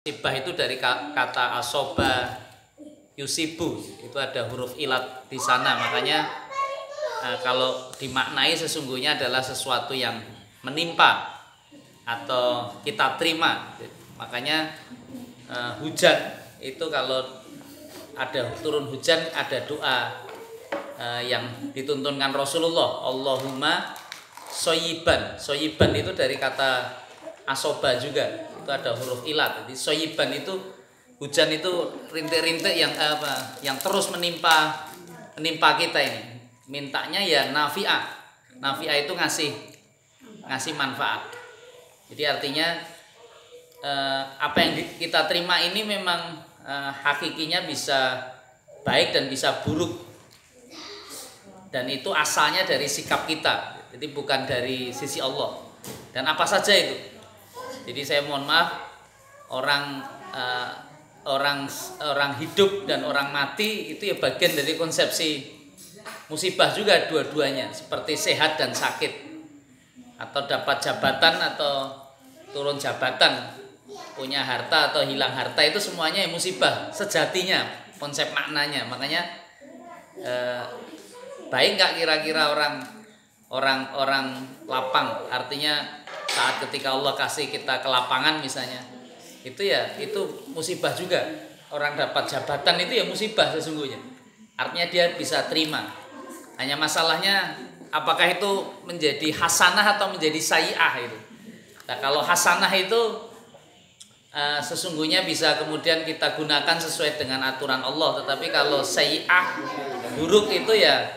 Musibah itu dari kata asoba yusibu, itu ada huruf ilat di sana. Makanya kalau dimaknai sesungguhnya adalah sesuatu yang menimpa atau kita terima. Makanya hujan itu kalau ada turun hujan ada doa yang dituntunkan Rasulullah, Allahumma soyiban. Soyiban itu dari kata asoba juga, itu ada huruf ilat. Jadi soyiban itu hujan, itu rintik-rintik yang terus menimpa kita ini. Mintanya ya nafi'ah. Nafi'ah itu ngasih manfaat. Jadi artinya apa yang kita terima ini memang hakikinya bisa baik dan bisa buruk. Dan itu asalnya dari sikap kita. Jadi bukan dari sisi Allah. Dan apa saja itu. Jadi saya mohon maaf, orang hidup dan orang mati itu ya bagian dari konsepsi musibah juga dua-duanya, seperti sehat dan sakit, atau dapat jabatan atau turun jabatan, punya harta atau hilang harta, itu semuanya ya musibah sejatinya, konsep maknanya. Makanya baik nggak kira-kira orang lapang, artinya saat ketika Allah kasih kita kelapangan misalnya, itu musibah juga. Orang dapat jabatan itu ya musibah sesungguhnya, artinya dia bisa terima. Hanya masalahnya apakah itu menjadi hasanah atau menjadi sayyi'ah itu. Nah, kalau hasanah itu sesungguhnya bisa kemudian kita gunakan sesuai dengan aturan Allah. Tetapi kalau sayyi'ah, buruk, itu ya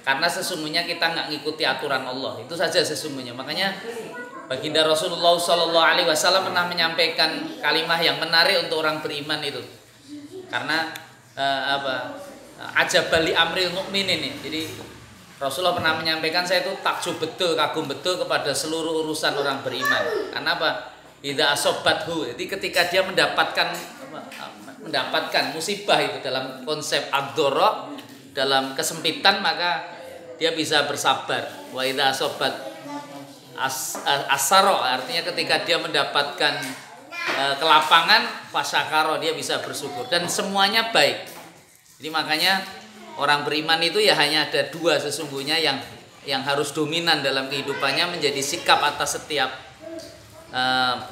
karena sesungguhnya kita nggak ngikuti aturan Allah. Itu saja sesungguhnya. Makanya Baginda Rasulullah SAW pernah menyampaikan kalimat yang menarik untuk orang beriman itu. Karena ajabali amril mukmin ini. Jadi Rasulullah pernah menyampaikan, saya itu takjub betul, kagum betul kepada seluruh urusan orang beriman. Karena apa? Idza asobathu. Jadi ketika dia mendapatkan musibah itu dalam konsep ad-dharra, dalam kesempitan, maka dia bisa bersabar. Wa idza asobat asaro, artinya ketika dia mendapatkan kelapangan, fasyakaro, dia bisa bersyukur, dan semuanya baik. Jadi makanya orang beriman itu ya hanya ada dua sesungguhnya yang harus dominan dalam kehidupannya, menjadi sikap atas setiap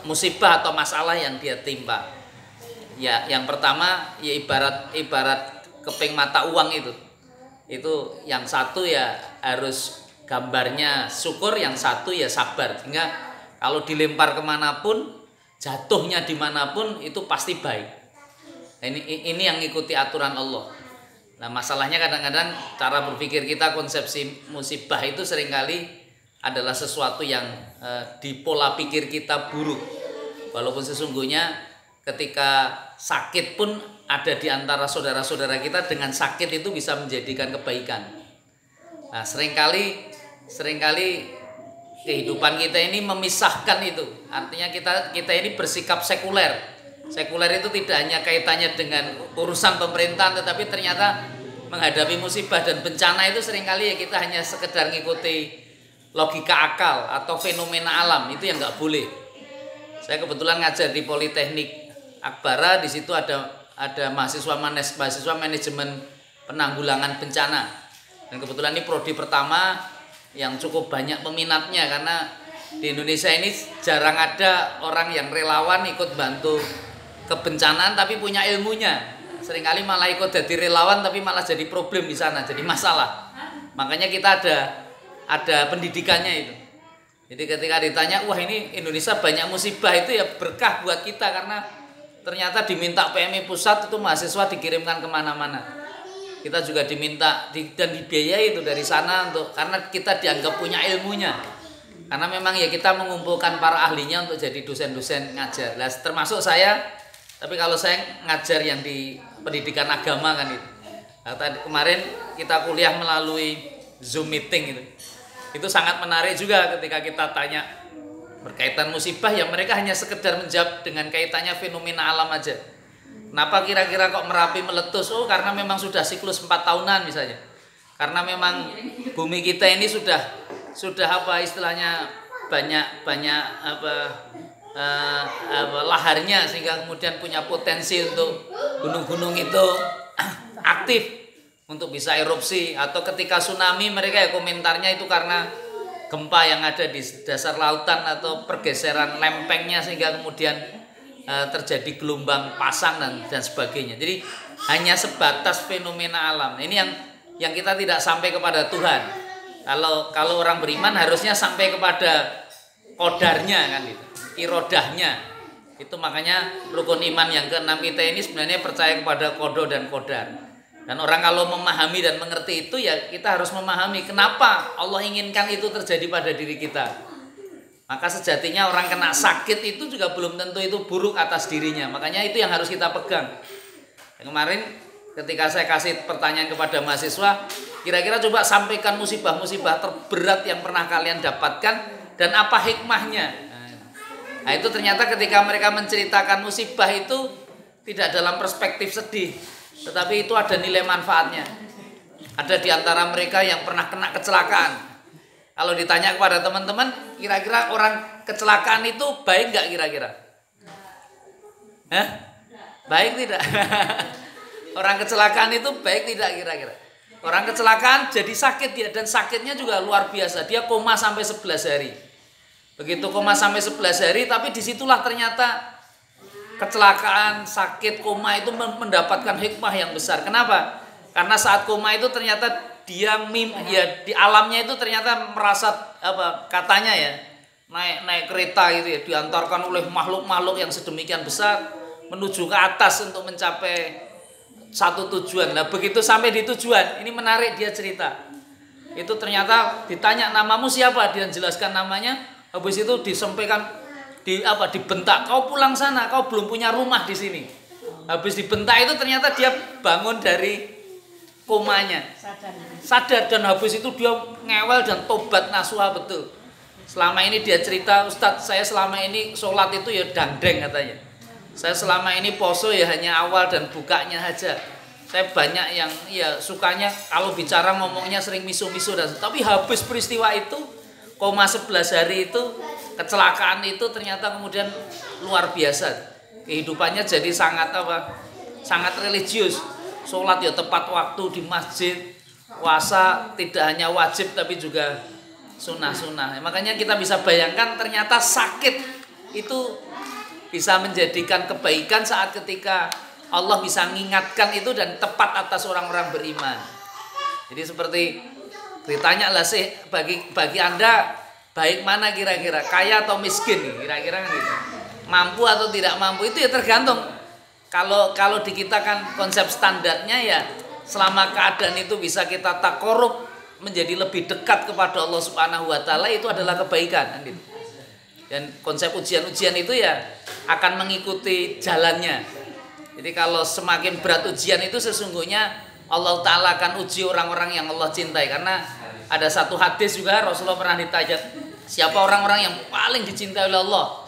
musibah atau masalah yang dia timpa. Ya, yang pertama ya ibarat keping mata uang itu yang satu ya harus gambarnya syukur, yang satu ya sabar. Sehingga kalau dilempar kemanapun, jatuhnya dimanapun, itu pasti baik. Nah, ini yang ngikuti aturan Allah. Nah, masalahnya kadang-kadang cara berpikir kita, konsepsi musibah itu seringkali adalah sesuatu yang di pola pikir kita buruk. Walaupun sesungguhnya ketika sakit pun ada di antara saudara-saudara kita, dengan sakit itu bisa menjadikan kebaikan. Nah, seringkali kehidupan kita ini memisahkan itu. Artinya kita ini bersikap sekuler. Sekuler itu tidak hanya kaitannya dengan urusan pemerintahan, tetapi ternyata menghadapi musibah dan bencana itu seringkali ya kita hanya sekedar ngikuti logika akal atau fenomena alam. Itu yang nggak boleh. Saya kebetulan ngajar di Politeknik Akbara, di situ ada mahasiswa manajemen penanggulangan bencana. Dan kebetulan ini prodi pertama yang cukup banyak peminatnya, karena di Indonesia ini jarang ada orang yang relawan ikut bantu kebencanaan tapi punya ilmunya. Seringkali malah ikut jadi relawan tapi malah jadi problem di sana, jadi masalah. Makanya kita ada pendidikannya itu. Jadi ketika ditanya, wah ini Indonesia banyak musibah, itu ya berkah buat kita, karena ternyata diminta PMI pusat itu mahasiswa dikirimkan kemana-mana. Kita juga diminta dan dibiayai itu dari sana karena kita dianggap punya ilmunya. Karena memang ya kita mengumpulkan para ahlinya untuk jadi dosen-dosen ngajar. Nah, termasuk saya, tapi kalau saya ngajar yang di pendidikan agama kan itu. Nah, kemarin kita kuliah melalui Zoom meeting itu. Itu sangat menarik juga ketika kita tanya berkaitan musibah, ya mereka hanya sekedar menjawab dengan kaitannya fenomena alam aja. Kenapa kira-kira kok Merapi meletus? Oh, karena memang sudah siklus 4 tahunan misalnya. Karena memang bumi kita ini sudah apa istilahnya banyak laharnya sehingga kemudian punya potensi untuk gunung-gunung itu aktif untuk bisa erupsi, atau ketika tsunami mereka ya komentarnya itu karena gempa yang ada di dasar lautan atau pergeseran lempengnya sehingga kemudian terjadi gelombang pasang dan sebagainya. Jadi hanya sebatas fenomena alam. Ini yang kita tidak sampai kepada Tuhan. Kalau orang beriman harusnya sampai kepada kodarnya kan itu, irodahnya. Itu makanya rukun iman yang keenam kita ini sebenarnya percaya kepada kodo dan kodar. Dan orang kalau memahami dan mengerti itu, ya kita harus memahami kenapa Allah inginkan itu terjadi pada diri kita. Maka sejatinya orang kena sakit itu juga belum tentu itu buruk atas dirinya. Makanya itu yang harus kita pegang. Kemarin ketika saya kasih pertanyaan kepada mahasiswa, kira-kira coba sampaikan musibah-musibah terberat yang pernah kalian dapatkan dan apa hikmahnya. Nah itu ternyata ketika mereka menceritakan musibah itu tidak dalam perspektif sedih, tetapi itu ada nilai manfaatnya. Ada di antara mereka yang pernah kena kecelakaan. Kalau ditanya kepada teman-teman, kira-kira orang kecelakaan itu baik nggak kira-kira? Hah? Baik tidak? Orang kecelakaan itu baik tidak kira-kira? Orang kecelakaan jadi sakit dia, dan sakitnya juga luar biasa. Dia koma sampai 11 hari. Begitu koma sampai 11 hari, tapi disitulah ternyata kecelakaan, sakit, koma itu mendapatkan hikmah yang besar. Kenapa? Karena saat koma itu ternyata dia di alamnya itu ternyata merasa katanya ya naik kereta gitu ya, diantarkan oleh makhluk-makhluk yang sedemikian besar menuju ke atas untuk mencapai satu tujuan. Nah begitu sampai di tujuan, ini menarik dia cerita. Itu ternyata ditanya namamu siapa, dia jelaskan namanya. Habis itu disampaikan dibentak, kau pulang sana, kau belum punya rumah di sini. Habis dibentak itu ternyata dia bangun dari komanya, sadar, dan habis itu dia ngewel dan tobat nasuha betul. Selama ini dia cerita, Ustadz saya selama ini sholat itu ya dangdeng katanya. Saya selama ini poso ya hanya awal dan bukanya aja. Saya banyak yang ya sukanya kalau bicara ngomongnya sering misu-misu, tapi habis peristiwa itu koma 11 hari itu, kecelakaan itu ternyata kemudian luar biasa. Kehidupannya jadi sangat religius. Sholat ya tepat waktu di masjid, puasa tidak hanya wajib tapi juga sunnah-sunnah. Makanya kita bisa bayangkan ternyata sakit itu bisa menjadikan kebaikan saat ketika Allah bisa mengingatkan itu dan tepat atas orang-orang beriman. Jadi seperti ditanyalah sih bagi Anda baik mana kira-kira, kaya atau miskin kira-kira kan gitu. Mampu atau tidak mampu itu ya tergantung. Kalau di kita kan konsep standarnya ya selama keadaan itu bisa kita takorup menjadi lebih dekat kepada Allah Subhanahu wa taala, itu adalah kebaikan kan gitu. Dan konsep ujian-ujian itu ya akan mengikuti jalannya. Jadi kalau semakin berat ujian itu sesungguhnya Allah taala akan uji orang-orang yang Allah cintai. Karena ada satu hadis juga Rasulullah pernah ditanya, siapa orang-orang yang paling dicintai oleh Allah?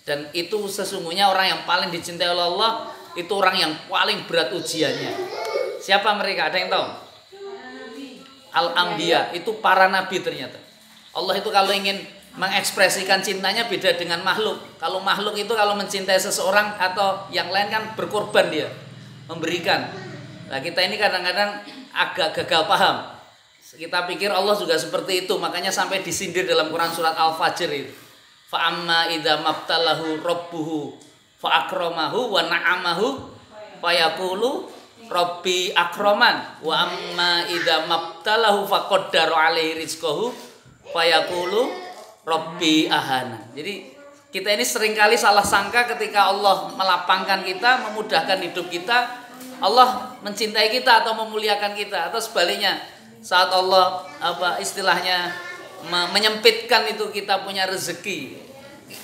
Dan itu sesungguhnya orang yang paling dicintai oleh Allah itu orang yang paling berat ujiannya. Siapa mereka? Ada yang tahu? Al-Anbiya, itu para nabi ternyata. Allah itu kalau ingin mengekspresikan cintanya beda dengan makhluk. Kalau makhluk itu kalau mencintai seseorang atau yang lain kan berkorban dia, memberikan. Nah kita ini kadang-kadang agak gagal paham. Kita pikir Allah juga seperti itu, makanya sampai disindir dalam Quran surat Al-Fajr itu. Fa amma idza mabtalahu rabbuhu fa akramahu wa na'amahu fa yaqulu rabbi akraman wa amma idza mabtalahu fa qaddara alaihi rizqahu fa yaqulu rabbi ahana. Jadi kita ini seringkali salah sangka ketika Allah melapangkan kita, memudahkan hidup kita, Allah mencintai kita atau memuliakan kita, atau sebaliknya saat Allah istilahnya menyempitkan itu kita punya rezeki,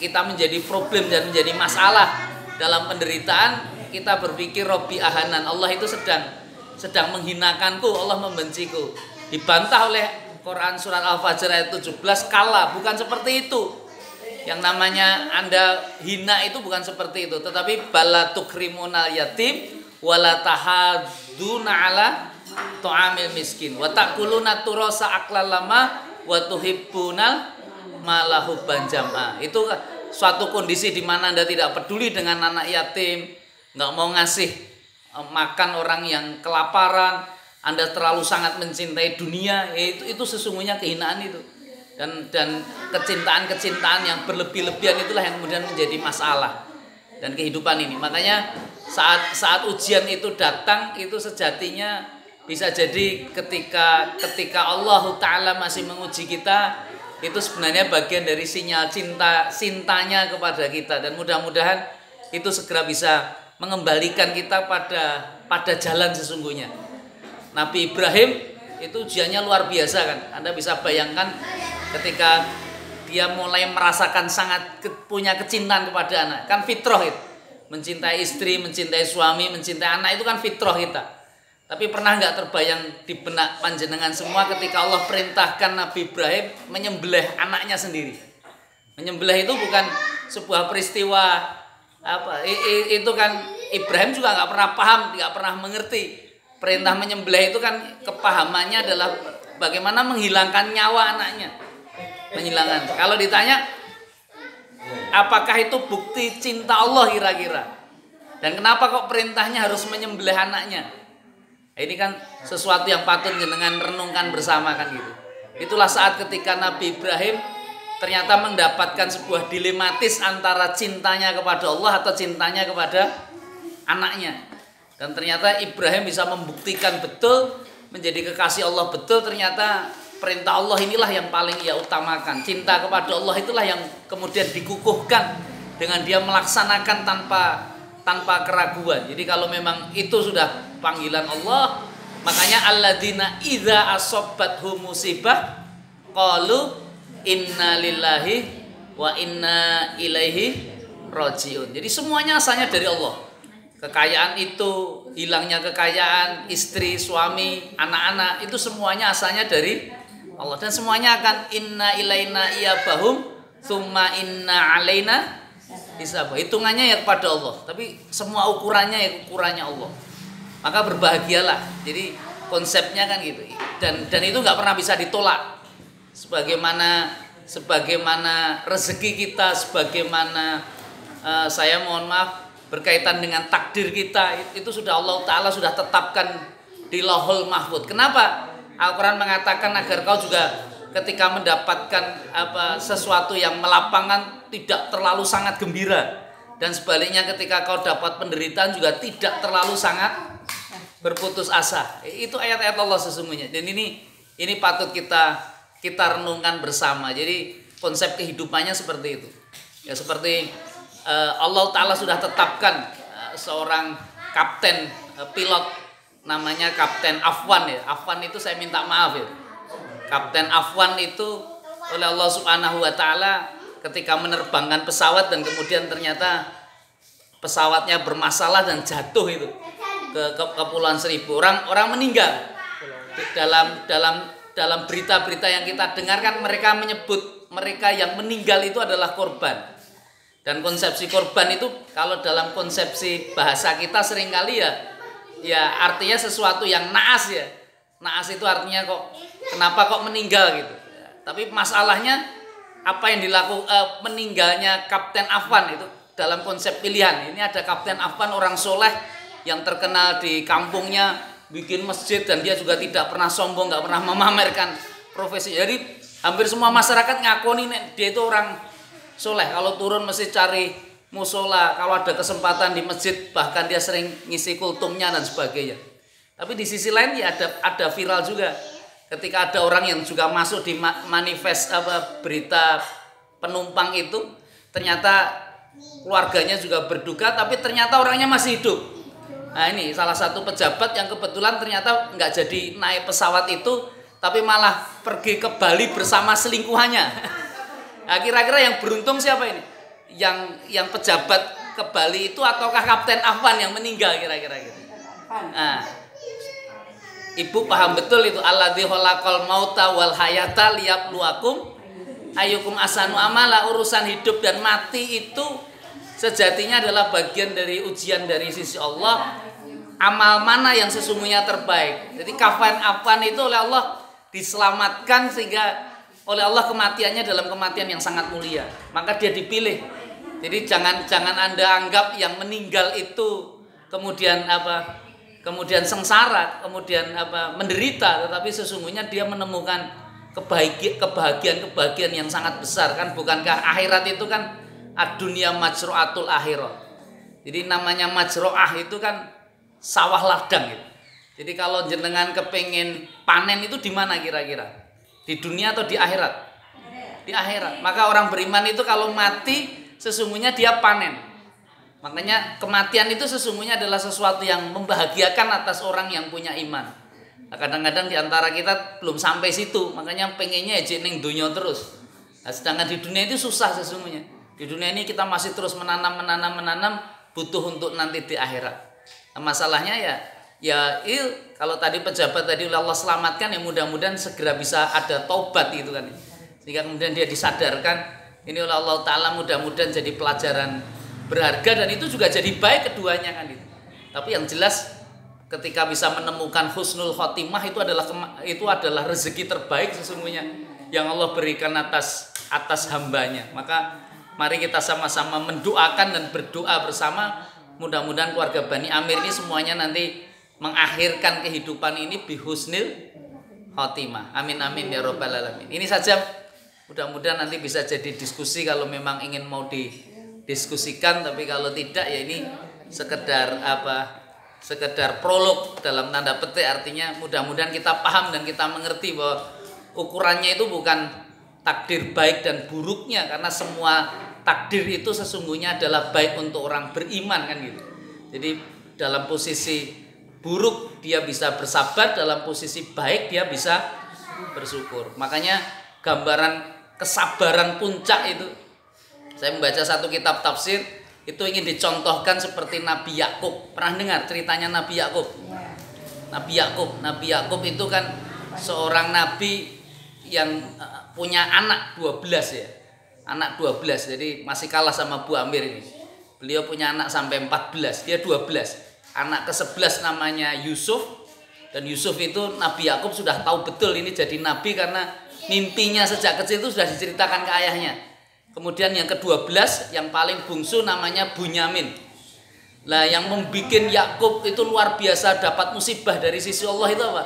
kita menjadi problem dan menjadi masalah dalam penderitaan, kita berpikir Robbi ahanan, Allah itu sedang menghinakanku, Allah membenciku. Dibantah oleh Quran surat Al-Fajr ayat 17, kala, bukan seperti itu. Yang namanya Anda hina itu bukan seperti itu, tetapi bala tukrimunal yatim wala tahaduna ala tu'amil miskin wa ta'kuluna turasa aqlal lama wa tuhibbunal malahubban jam'a. Itu suatu kondisi di mana Anda tidak peduli dengan anak yatim, nggak mau ngasih makan orang yang kelaparan, Anda terlalu sangat mencintai dunia, itu sesungguhnya kehinaan itu. Dan kecintaan yang berlebih-lebihan itulah yang kemudian menjadi masalah dan kehidupan ini. Makanya saat ujian itu datang, itu sejatinya bisa jadi ketika Allah Ta'ala masih menguji kita, itu sebenarnya bagian dari sinyal cintanya kepada kita, dan mudah-mudahan itu segera bisa mengembalikan kita pada jalan sesungguhnya. Nabi Ibrahim itu ujiannya luar biasa kan. Anda bisa bayangkan ketika dia mulai merasakan sangat punya kecintaan kepada anak, kan fitrah itu. Mencintai istri, mencintai suami, mencintai anak itu kan fitrah kita. Tapi pernah nggak terbayang di benak panjenengan semua ketika Allah perintahkan Nabi Ibrahim menyembelih anaknya sendiri? Menyembelih itu bukan sebuah peristiwa itu kan Ibrahim juga nggak pernah paham, nggak pernah mengerti. Perintah menyembelih itu kan kepahamannya adalah bagaimana menghilangkan nyawa anaknya. Menghilangkan. Kalau ditanya apakah itu bukti cinta Allah kira-kira? Dan kenapa kok perintahnya harus menyembelih anaknya? Ini kan sesuatu yang patut jenengan renungkan bersama kan gitu. Itulah saat ketika Nabi Ibrahim ternyata mendapatkan sebuah dilematis antara cintanya kepada Allah atau cintanya kepada anaknya. Dan ternyata Ibrahim bisa membuktikan betul, menjadi kekasih Allah betul, ternyata perintah Allah inilah yang paling ia utamakan. Cinta kepada Allah itulah yang kemudian dikukuhkan dengan dia melaksanakan tanpa keraguan. Jadi kalau memang itu sudah panggilan Allah, makanya alladzina idza asobbathum musibah qalu inna lillahi wa inna ilaihi rajiun. Jadi semuanya asalnya dari Allah. Kekayaan itu, hilangnya kekayaan, istri, suami, anak-anak, itu semuanya asalnya dari Allah. Dan semuanya akan inna ilaina iyabahum thumma inna alaina hisabah. Hitungannya ya kepada Allah, tapi semua ukurannya Allah. Maka berbahagialah. Jadi konsepnya kan gitu. Dan itu nggak pernah bisa ditolak. Sebagaimana rezeki kita, sebagaimana saya mohon maaf berkaitan dengan takdir kita, itu sudah Allah Ta'ala sudah tetapkan di Lauhul Mahfuz. Kenapa? Al-Quran mengatakan agar kau juga ketika mendapatkan sesuatu yang melapangkan tidak terlalu sangat gembira, dan sebaliknya ketika kau dapat penderitaan juga tidak terlalu sangat berputus asa. Itu ayat-ayat Allah sesungguhnya, dan ini patut kita renungkan bersama. Jadi konsep kehidupannya seperti itu. Ya seperti Allah Ta'ala sudah tetapkan seorang kapten pilot namanya Kapten Afwan ya. Afwan itu saya minta maaf ya. Kapten Afwan itu oleh Allah Subhanahu wa Ta'ala ketika menerbangkan pesawat dan kemudian ternyata pesawatnya bermasalah dan jatuh itu ke Kepulauan Seribu. Orang meninggal. Dalam berita-berita yang kita dengarkan, mereka menyebut mereka yang meninggal itu adalah korban. Dan konsepsi korban itu kalau dalam konsepsi bahasa kita seringkali ya artinya sesuatu yang naas ya. Naas itu artinya kenapa kok meninggal gitu. Tapi masalahnya apa yang dilakukan meninggalnya Kapten Afwan itu dalam konsep pilihan. Ini ada Kapten Afwan, orang soleh yang terkenal di kampungnya, bikin masjid, dan dia juga tidak pernah sombong, nggak pernah memamerkan profesi. Jadi hampir semua masyarakat ngakoni dia itu orang soleh. Kalau turun mesti cari musola, kalau ada kesempatan di masjid bahkan dia sering ngisi kultumnya dan sebagainya. Tapi di sisi lain ya ada viral juga ketika ada orang yang juga masuk di manifest berita penumpang itu, ternyata keluarganya juga berduka tapi ternyata orangnya masih hidup. Nah ini salah satu pejabat yang kebetulan ternyata nggak jadi naik pesawat itu, tapi malah pergi ke Bali bersama selingkuhannya. Nah, kira-kira yang beruntung siapa ini? Yang pejabat ke Bali itu ataukah Kapten Afwan yang meninggal kira-kira gitu? Nah, Ibu paham betul itu, alladzi khalaqal mauta wal hayata liyabluwakum ayyukum ahsanu amala. Urusan hidup dan mati itu sejatinya adalah bagian dari ujian dari sisi Allah. Amal mana yang sesungguhnya terbaik. Jadi Kapten Afwan itu oleh Allah diselamatkan sehingga oleh Allah kematiannya dalam kematian yang sangat mulia. Maka dia dipilih Jadi jangan Anda anggap yang meninggal itu kemudian kemudian sengsara, kemudian menderita, tetapi sesungguhnya dia menemukan kebahagiaan yang sangat besar kan. Bukankah akhirat itu kan ad-dunya majru'atul akhirah. Jadi namanya majru'ah itu kan sawah ladang gitu. Jadi kalau jenengan kepengin panen itu di mana kira-kira? Di dunia atau di akhirat? Di akhirat. Maka orang beriman itu kalau mati sesungguhnya dia panen. Makanya kematian itu sesungguhnya adalah sesuatu yang membahagiakan atas orang yang punya iman. Nah, kadang-kadang di antara kita belum sampai situ, makanya pengennya aja ning dunia terus. Nah, sedangkan di dunia itu susah sesungguhnya. Di dunia ini kita masih terus menanam, butuh untuk nanti di akhirat. Nah, masalahnya kalau tadi pejabat tadi Allah selamatkan, ya mudah-mudahan segera bisa ada taubat gitu kan. Sehingga kemudian dia disadarkan, ini oleh Allah Ta'ala, mudah-mudahan jadi pelajaran berharga dan itu juga jadi baik keduanya kan itu. Tapi yang jelas ketika bisa menemukan husnul khotimah itu adalah rezeki terbaik sesungguhnya yang Allah berikan atas hambanya. Maka mari kita sama-sama mendoakan dan berdoa bersama, mudah-mudahan keluarga Bani Amir ini semuanya nanti mengakhirkan kehidupan ini bihusnil khotimah. Amin amin ya robbal alamin. Ini saja, mudah-mudahan nanti bisa jadi diskusi kalau memang ingin mau didiskusikan, tapi kalau tidak ya ini sekedar prolog dalam tanda petik, artinya mudah-mudahan kita paham dan kita mengerti bahwa ukurannya itu bukan takdir baik dan buruknya, karena semua takdir itu sesungguhnya adalah baik untuk orang beriman kan gitu. Jadi dalam posisi buruk dia bisa bersabar, dalam posisi baik dia bisa bersyukur. Makanya gambaran kesabaran puncak itu, saya membaca satu kitab tafsir itu ingin dicontohkan seperti Nabi Yakub. Pernah dengar ceritanya Nabi Yakub? Nabi Yakub itu kan seorang nabi yang punya anak 12 ya. Anak 12, jadi masih kalah sama Bu Amir ini. Beliau punya anak sampai 14, dia 12. Anak ke-11 namanya Yusuf, dan Yusuf itu Nabi Yakub sudah tahu betul ini jadi nabi karena mimpinya sejak kecil itu sudah diceritakan ke ayahnya. Kemudian yang ke-12 yang paling bungsu namanya Bunyamin. Lah yang membuat Yakub itu luar biasa dapat musibah dari sisi Allah itu apa?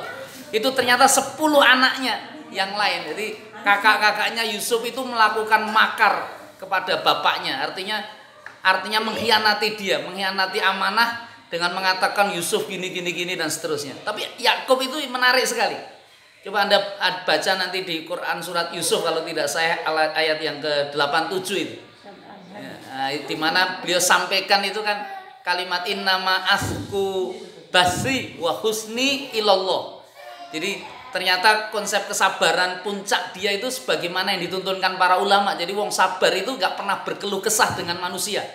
Itu ternyata 10 anaknya yang lain. Jadi kakak-kakaknya Yusuf itu melakukan makar kepada bapaknya. Artinya mengkhianati dia, mengkhianati amanah dengan mengatakan Yusuf gini dan seterusnya. Tapi Yakub itu menarik sekali. Coba Anda baca nanti di Quran surat Yusuf kalau tidak saya ayat yang ke-87 itu. Ya, di mana beliau sampaikan itu kan kalimat innama asku basri wa husni ilallah. Jadi ternyata konsep kesabaran puncak dia itu sebagaimana yang dituntunkan para ulama. Jadi wong sabar itu gak pernah berkeluh kesah dengan manusia.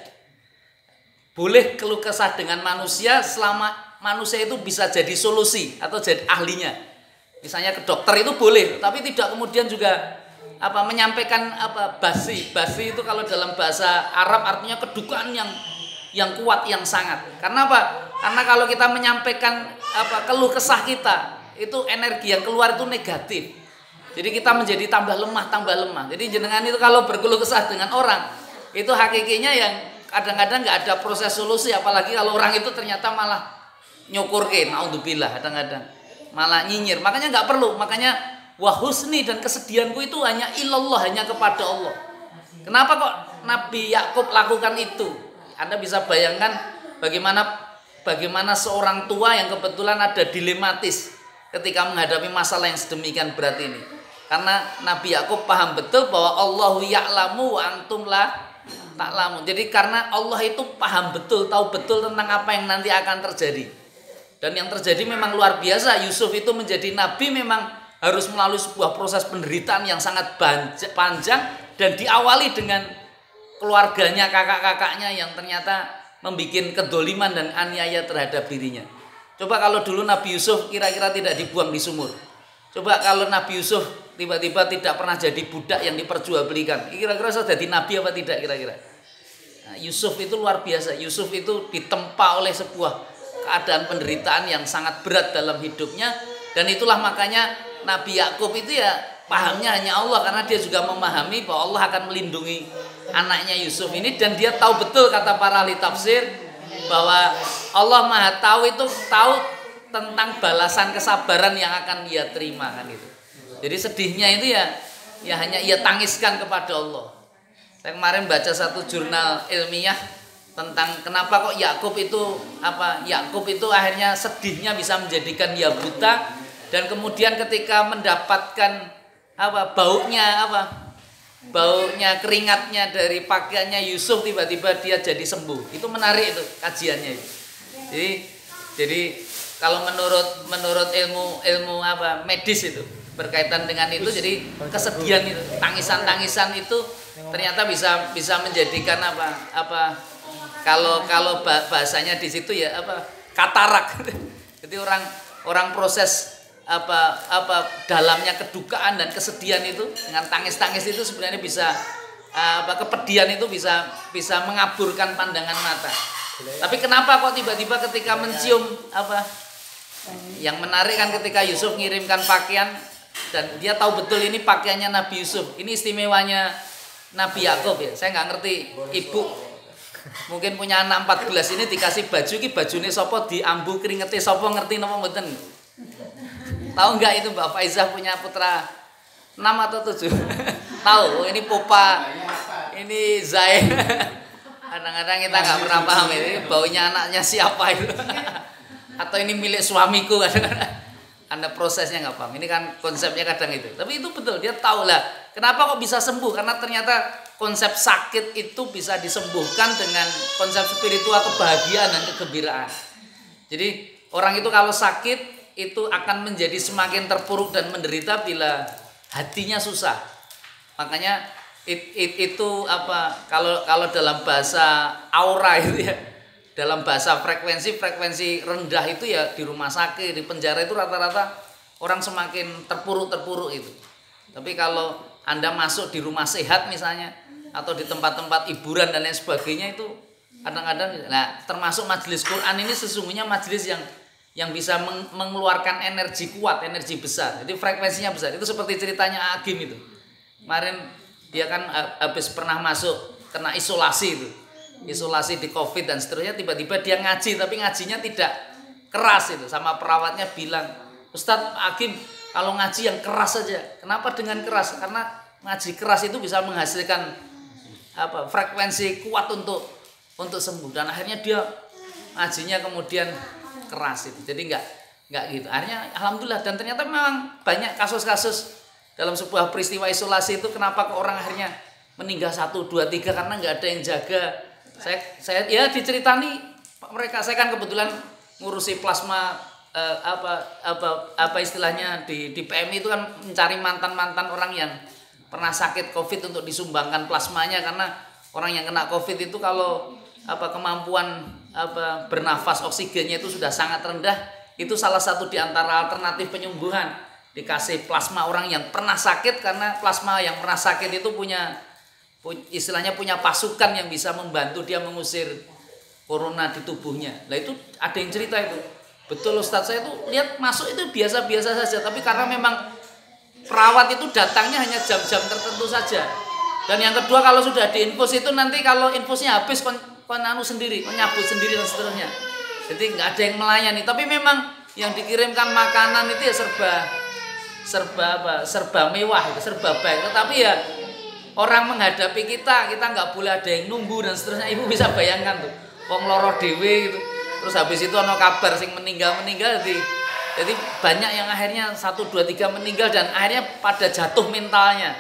Boleh keluh kesah dengan manusia selama manusia itu bisa jadi solusi atau jadi ahlinya. Misalnya ke dokter itu boleh, tapi tidak kemudian juga menyampaikan basi. Basi itu kalau dalam bahasa Arab artinya kedukaan yang kuat, yang sangat. Karena apa? Karena kalau kita menyampaikan keluh kesah kita, itu energi yang keluar itu negatif. Jadi kita menjadi tambah lemah. Jadi jenengan itu kalau berkeluh kesah dengan orang, itu hakikinya yang kadang-kadang nggak ada proses solusi, apalagi kalau orang itu ternyata malah nyukurke, naudzubillah, kadang-kadang malah nyinyir. Makanya nggak perlu. Makanya wahusni dan kesedihanku itu hanya ilallah, hanya kepada Allah. Kenapa kok Nabi Yakub lakukan itu? Anda bisa bayangkan bagaimana seorang tua yang kebetulan ada dilematis ketika menghadapi masalah yang sedemikian berat ini. Karena Nabi Yakub paham betul bahwa Allahu ya'lamu wa antum la ta'lamun. Jadi karena Allah itu paham betul, tahu betul tentang apa yang nanti akan terjadi. Dan yang terjadi memang luar biasa. Yusuf itu menjadi nabi memang harus melalui sebuah proses penderitaan yang sangat panjang dan diawali dengan keluarganya, kakak-kakaknya yang ternyata membuat kedoliman dan aniaya terhadap dirinya. Coba kalau dulu Nabi Yusuf kira-kira tidak dibuang di sumur. Coba kalau Nabi Yusuf tiba-tiba tidak pernah jadi budak yang diperjualbelikan. Kira-kira sudah jadi nabi apa tidak kira-kira? Nah, Yusuf itu luar biasa. Yusuf itu ditempa oleh sebuah keadaan penderitaan yang sangat berat dalam hidupnya. Dan itulah makanya Nabi Yakub itu ya pahamnya hanya Allah. Karena dia juga memahami bahwa Allah akan melindungi anaknya Yusuf ini, dan dia tahu betul kata para ahli tafsir bahwa Allah Maha tahu itu tahu tentang balasan kesabaran yang akan dia terima kan itu. Jadi sedihnya itu ya hanya ia tangiskan kepada Allah. Saya kemarin baca satu jurnal ilmiah tentang kenapa kok Yakub itu akhirnya sedihnya bisa menjadikan dia buta, dan kemudian ketika mendapatkan baunya keringatnya dari pakaiannya Yusuf, tiba-tiba dia jadi sembuh. Itu menarik itu kajiannya itu. Jadi kalau menurut ilmu medis itu berkaitan dengan itu, jadi kesedihan itu, tangisan itu ternyata bisa menjadikan kalau bahasanya di situ katarak. Jadi orang proses dalamnya kedukaan dan kesedihan itu dengan tangis itu sebenarnya bisa kepedihan itu bisa mengaburkan pandangan mata. Tapi kenapa kok tiba-tiba ketika mencium yang menarik kan ketika Yusuf ngirimkan pakaian dan dia tahu betul ini pakaiannya Nabi Yusuf. Ini istimewanya Nabi Yakub ya. Saya nggak ngerti ibu mungkin punya anak 14 ini dikasih baju ki bajune sapa diambu keringete sapa, ngerti napa mboten? Tahu nggak itu Mbak Faizah punya putra 6 atau 7? Tahu, ini Popa, ini Zai. Kadang-kadang kita nggak pernah paham ini baunya anaknya siapa itu. Atau ini milik suamiku, kadang-kadang. Anda prosesnya nggak paham. Ini kan konsepnya kadang itu. Tapi itu betul, dia tahu lah. Kenapa kok bisa sembuh? Karena ternyata konsep sakit itu bisa disembuhkan dengan konsep spiritual kebahagiaan dan kegembiraan. Jadi orang itu kalau sakit itu akan menjadi semakin terpuruk dan menderita bila hatinya susah. Makanya itu kalau dalam bahasa aura itu ya, dalam bahasa frekuensi rendah itu ya di rumah sakit, di penjara itu rata-rata orang semakin terpuruk itu. Tapi kalau Anda masuk di rumah sehat misalnya atau di tempat-tempat hiburan dan lain sebagainya itu kadang-kadang, nah termasuk majelis Quran ini sesungguhnya majelis yang bisa mengeluarkan energi kuat, energi besar. Jadi frekuensinya besar. Itu seperti ceritanya Agim itu. Kemarin dia kan habis pernah masuk kena isolasi itu. Isolasi di Covid dan seterusnya, tiba-tiba dia ngaji tapi ngajinya tidak keras itu. Sama perawatnya bilang, "Ustadz Agim, kalau ngaji yang keras saja." Kenapa dengan keras? Karena ngaji keras itu bisa menghasilkan frekuensi kuat untuk sembuh, dan akhirnya dia ngajinya kemudian keras itu. Jadi enggak gitu. Akhirnya alhamdulillah, dan ternyata memang banyak kasus-kasus dalam sebuah peristiwa isolasi itu kenapa ke orang akhirnya meninggal 1, 2, 3 karena enggak ada yang jaga. Saya ya diceritani mereka, saya kan kebetulan ngurusi plasma istilahnya di PMI itu kan mencari mantan orang yang pernah sakit Covid untuk disumbangkan plasmanya, karena orang yang kena Covid itu kalau kemampuan bernafas oksigennya itu sudah sangat rendah, itu salah satu di antara alternatif penyembuhan, dikasih plasma orang yang pernah sakit, karena plasma yang pernah sakit itu punya pasukan yang bisa membantu dia mengusir corona di tubuhnya. Nah itu ada yang cerita itu betul Ustadz, saya tuh lihat masuk itu biasa-biasa saja, tapi karena memang perawat itu datangnya hanya jam-jam tertentu saja, dan yang kedua kalau sudah diinfus itu nanti kalau infusnya habis kon sendiri, nyabut sendiri dan seterusnya. Jadi nggak ada yang melayani. Tapi memang yang dikirimkan makanan itu ya serba mewah, serba baik. Tetapi ya orang menghadapi kita nggak boleh ada yang nunggu dan seterusnya. Ibu bisa bayangkan tuh, wong loro dewe gitu. Terus habis itu ono kabar sing meninggal jadi banyak yang akhirnya 1, 2, 3 meninggal, dan akhirnya pada jatuh mentalnya.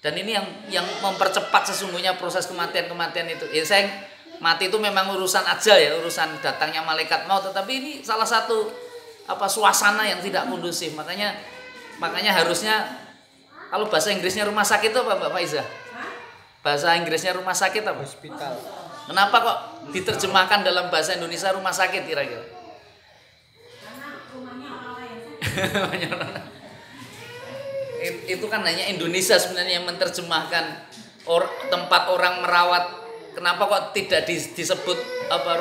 Dan ini yang mempercepat sesungguhnya proses kematian itu. Ya saya mati itu memang urusan ajal ya, urusan datangnya malaikat maut, tetapi ini salah satu suasana yang tidak kondusif. Makanya harusnya kalau bahasa Inggrisnya rumah sakit itu apa Mbak Faizah? Bahasa Inggrisnya rumah sakit apa? Hospital. Kenapa kok diterjemahkan dalam bahasa Indonesia rumah sakit kira-kira? Itu kan hanya Indonesia sebenarnya yang menerjemahkan tempat orang merawat. Kenapa kok tidak disebut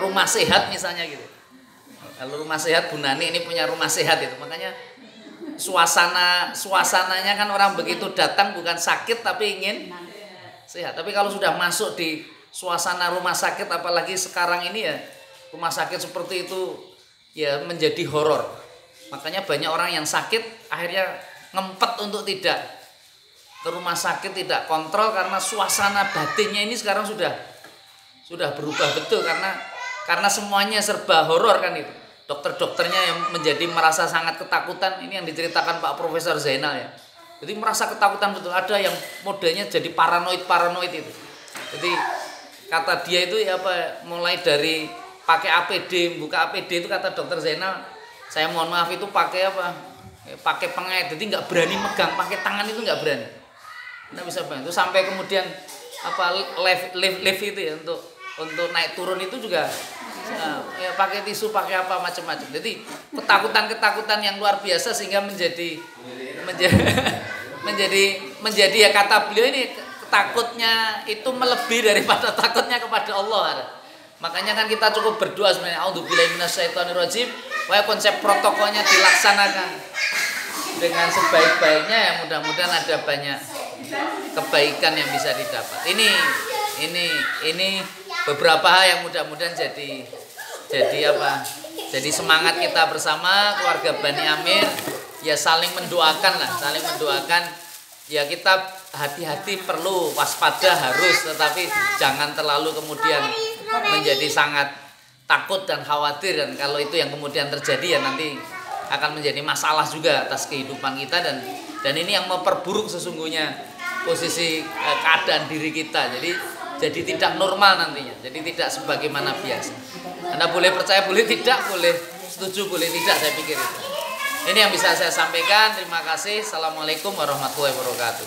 rumah sehat misalnya gitu? Kalau rumah sehat Bu Nani ini punya rumah sehat itu. Makanya suasananya kan orang begitu datang bukan sakit tapi ingin sehat. Tapi kalau sudah masuk di suasana rumah sakit, apalagi sekarang ini ya, rumah sakit seperti itu ya menjadi horor. Makanya banyak orang yang sakit akhirnya ngempet untuk tidak ke rumah sakit, tidak kontrol, karena suasana batinnya ini sekarang sudah berubah betul, karena semuanya serba horor kan itu. Dokter-dokternya yang menjadi merasa sangat ketakutan, ini yang diceritakan Pak Profesor Zainal ya. Jadi merasa ketakutan betul, ada yang modelnya jadi paranoid itu. Jadi kata dia itu ya apa, mulai dari pakai APD, buka APD itu kata dokter Zainal, saya mohon maaf itu pakai apa? Pakai pengait, jadi nggak berani megang, pakai tangan itu nggak berani. Nggak bisa bantu. Sampai kemudian apa lift itu ya untuk naik turun itu juga ya pakai tisu, pakai apa macam-macam. Jadi ketakutan yang luar biasa sehingga menjadi ya kata beliau ini takutnya itu melebihi daripada takutnya kepada Allah. Makanya kan kita cukup berdoa sebenarnya, auzubillahi minasyaitonirrajim, supaya konsep protokolnya dilaksanakan dengan sebaik-baiknya ya, mudah-mudahan ada banyak kebaikan yang bisa didapat. Ini beberapa hal yang mudah-mudahan jadi apa? Jadi semangat kita bersama keluarga Bani Amir ya, saling mendoakan lah, saling mendoakan. Ya kita hati-hati, perlu waspada harus, tetapi jangan terlalu kemudian menjadi sangat takut dan khawatir, dan kalau itu yang kemudian terjadi ya nanti akan menjadi masalah juga atas kehidupan kita, dan ini yang memperburuk sesungguhnya posisi keadaan diri kita. Jadi tidak normal nantinya, jadi tidak sebagaimana biasa. Anda boleh percaya, boleh tidak, boleh setuju, boleh tidak, saya pikir itu. Ini yang bisa saya sampaikan. Terima kasih. Assalamualaikum warahmatullahi wabarakatuh.